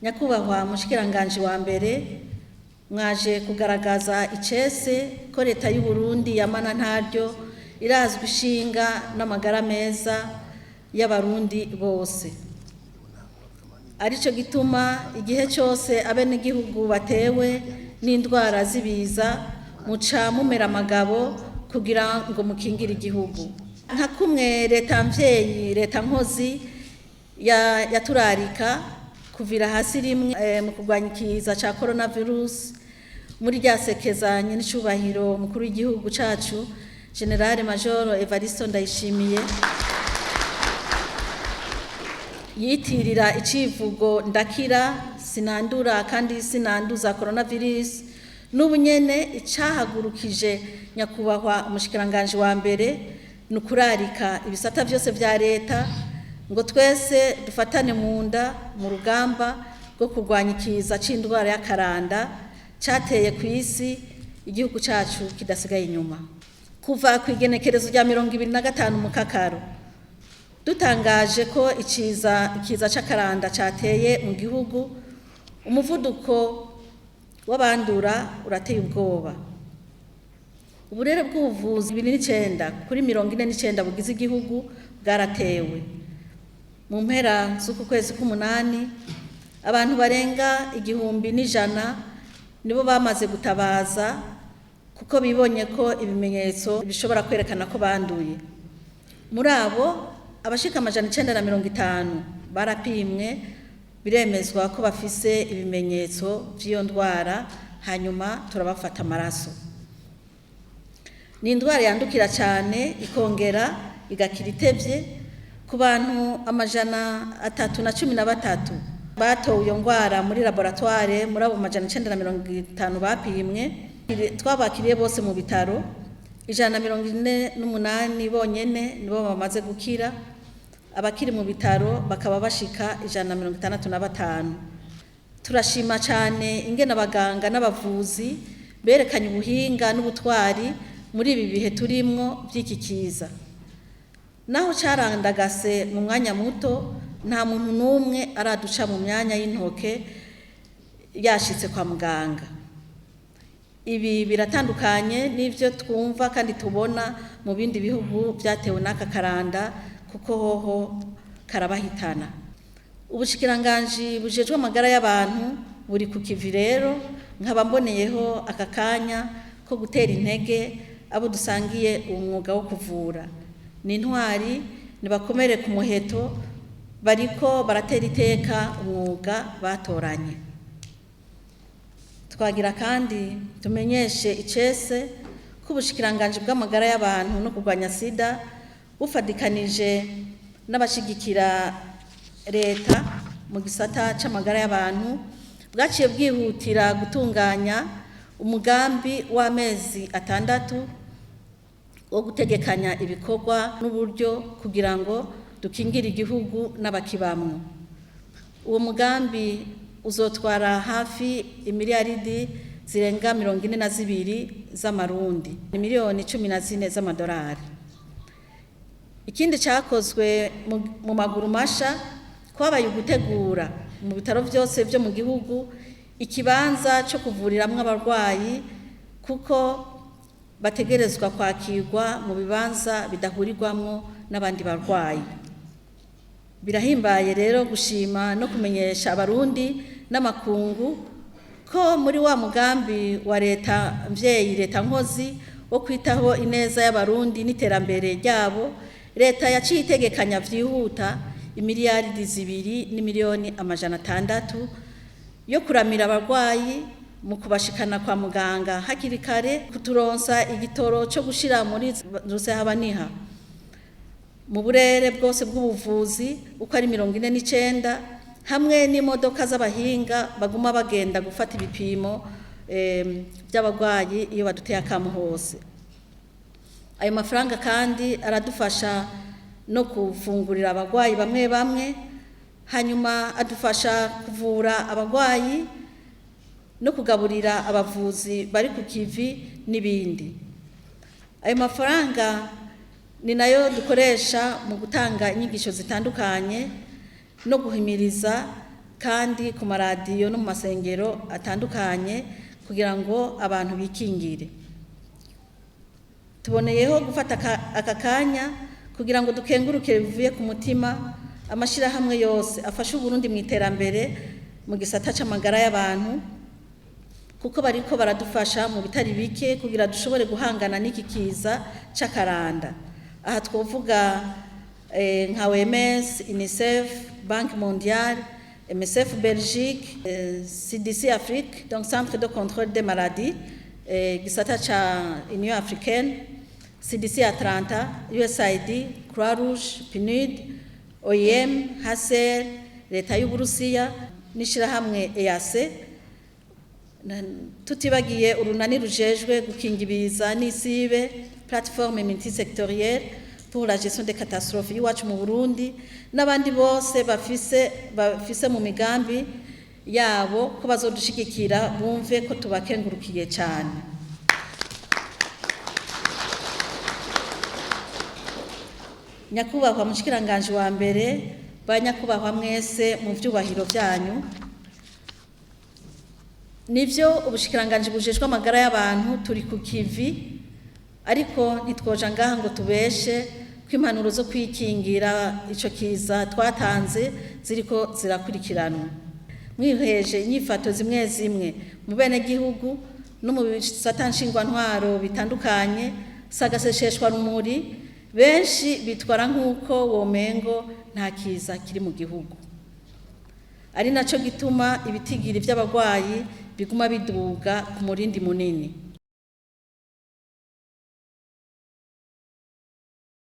Nyakubahwa mushikiranganje wa mbere, mwaje kugaragaza icese ko leta y'u Burundi yamana ntaryo irazwi ishinga n'amagara meza y'abarundi bose. Arico gituma igihe cyose abenegihugu batewe n'indwara zibiza muca mumera amagabo kugira ngo mukingire igihugu. Nka kumwe leta mvyeyi, leta nkozi yaturarika kuvira hasi rimwe mu kurwanya ikiza ca coronavirus muri ryasekezanye n'icubahiro mukuru w'igihugu cacu General Major Evariste Ndayishimiye yitirira icivugo ndakira sinandura kandi sinanduza coronavirus n'ubunyene icahagurukije nyakubahwa umushikiranganje wa mbere nukurarika ibisata byose vya leta ngo twese dufatane mu nda mu rugamba rwo kurwanya ikiza c'indwara y'akaranda cateye ku isi igihugu cacu kidasigaye inyuma. Kuva ku igenekerezo rya 25 mu Kakaro dutangaje ko ikiza c'akaranda cateye mu gihugu, umuvuduko w'abandura urateye ubwoba. Uburere bw'ubuvuzi 29 kuri 49 bugize igihugu bwaratewe. Mu mpera z'uku kwezi k'umunani abantu barenga 1,100 nibo bamaze gutabaza kuko bibonye ko ibimenyetso bishobora kwerekana ko banduye. Muri abo abashika 950 barapimwe biremezwa ko bafise ibimenyetso by'iyo ndwara, hanyuma turabafata amaraso. Ni indwara yandukira cyane ikongera igakira itevye. Ku bantu 313 batowe iyo ndwara muri laboratoire, muri abo 950 bapimwe twabakiriye bose mu bitaro 148 bonyene nibo bamaze gukira. Abakiri mu bitaro bakaba bashika 165. Turashima cyane ingene abaganga n'abavuzi berekanye ubuhinga n'ubutwari muri ibi bihe turimwo by'iki kiza. Naho carandagase mu mwanya muto, nta muntu numwe araduca mu myanya y'intoke yashitse kwa muganga. Ibi biratandukanye n'ivyo twumva kandi tubona mu bindi bihugu byatewe n'aka karanda, kuko hoho karabahitana. Ubushikiranganje bujejwe amagara y'abantu buri ku kivi rero, nkaba mboneyeho aka kanya ko gutera intege abo dusangiye umwuga wo kuvura. Ni intwari, nibakomere ku muheto, bariko baratera iteka umwuga batoranye. Twagira kandi tumenyeshe icese ko ubushikiranganje bw'amagara y'abantu no kurwanya sida bufadikanije n'abashigikira leta mu gisata c'amagara y'abantu bwaciye bwihutira gutunganya umugambi w'amezi 6 wo gutegekanya ibikorwa n'uburyo kugira ngo dukingire igihugu n'abakibamwe. Uwo mugambi uzotwara hafi imiliyaridi zirenga 42 z'amarundi, ni miliyoni 14 z'amadolari. Ikindi cyakozwe mu maguru masha kwabaye gutegura mu bitaro byose byo mu gihugu ikibanza cyo kuvuriramwe abarwayi, kuko bategerezwa kwakirwa mu bibanza bidahurirwamwo n'abandi barwayi. Birahimbaye rero gushima no kumenyesha abarundi n'amakungu ko muri wa mugambi wa leta mvyeyi, leta nkozi wo kwitaho ineza y'abarundi n'iterambere ryabo, leta yaciye itegekanya vyihuta imiliyaridi 2 n'imiliyoni 600 yo kuramira abarwayi mu kubashikana kwa muganga hakiri kare, kuturonsa igitoro cyo gushira muri rusehabaniha mu burere bwose bw'ubuvuzi uko ari 49, hamwe n'imodoka z'abahinga baguma bagenda gufata ibipimo by'abarwayi iyo baduteye akamu hose. Ayo mafaranga kandi aradufasha no kufungurira abarwayi bamwe bamwe, hanyuma adufasha kuvura abarwayi no kugaburira abavuzi bari ku kivi n'ibindi. Ayo mafaranga ni nayo dukoresha mu gutanga inyigisho zitandukanye no guhimiriza kandi ku maradiyo no mu masengero atandukanye kugira ngo abantu bikingire. Tuboneyeho gufata aka kanya kugira ngo dukengurukire bivuye ku mutima amashirahamwe yose afasha Uburundi mu iterambere mu gisata c'amagara y'abantu, kuko bariko baradufasha mu bitari bike kugira dushobore guhangana n'iki kiza c'akaranda. Aha twovuga nka OMS, UNICEF, Banque Mondiale, MSF Belgique, CDC Afrique, donc Centre de contrôle des maladies, gisata ca Union africaine, CDC Atlanta, USAID, Croix-Rouge, PNUD, OIM, HCR, leta y'Uburusiya n'ishirahamwe EAC, tutibagiye urunani rujejwe gukinga ibiza n'isibe, plateforme multisectorielle pour la gestion des catastrophes y'iwacu mu Burundi, n'abandi bose bafise mu migambi yabo ko bazodushigikira bumve ko tubakengurukiye cyane. Nyakubahwa mushikiranganje wa mbere, banyakubahwa mwese mu vyubahiro byanyu, nivyo ubushikiranganje bujejwe amagara y'abantu turi ku kivi, ariko ntitwoja ngaha ngo tubeshe ko impanuro zo kwikingira ico kiza twatanze ziriko zirakurikiranwa. Mwiheje inyifato zimwe zimwe mu bene gihugu no mu bisata nshingwantwaro bitandukanye, sagasesheshwa rumuri, benshi bitwara nk'uko womengo nta kiza kiri mu gihugu. Ari naco gituma ibitigiri vy'abagwayi biguma biduga ku murindi munini.